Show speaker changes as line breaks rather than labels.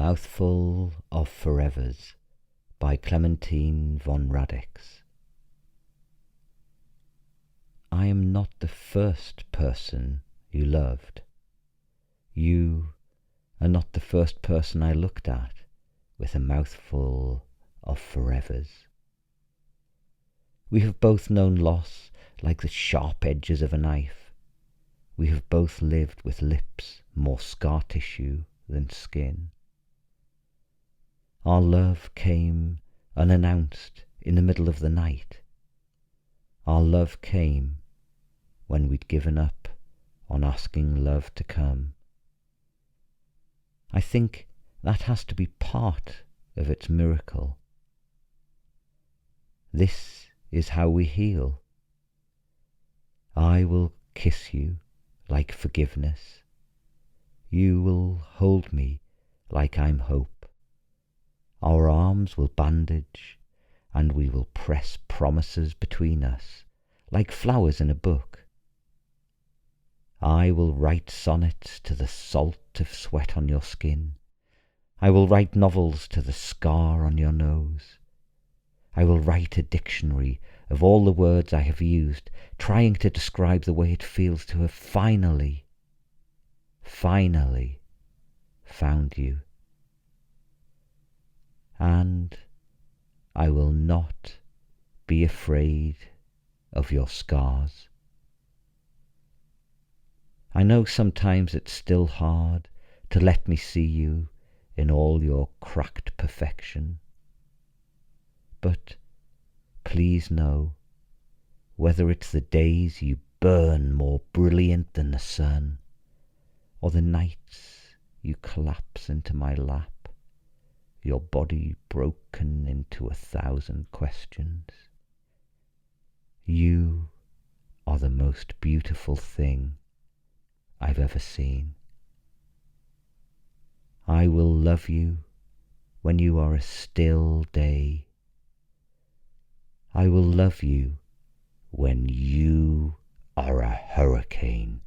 Mouthful of Forevers by Clementine Von Radics. I am not the first person you loved. You are not the first person I looked at with a mouthful of forevers. We have both known loss like the sharp edges of a knife. We have both lived with lips more scar tissue than skin. Our love came unannounced in the middle of the night. Our love came when we'd given up on asking love to come. I think that has to be part of its miracle. This is how we heal. I will kiss you like forgiveness. You will hold me like I'm hope. Our arms will bandage, and we will press promises between us, like flowers in a book. I will write sonnets to the salt of sweat on your skin. I will write novels to the scar on your nose. I will write a dictionary of all the words I have used, trying to describe the way it feels to have finally found you. And I will not be afraid of your scars. I know sometimes it's still hard to let me see you in all your cracked perfection. But please know, whether it's the days you burn more brilliant than the sun, or the nights you collapse into my lap, your body broken into 1,000 questions. You are the most beautiful thing I've ever seen. I will love you when you are a still day. I will love you when you are a hurricane.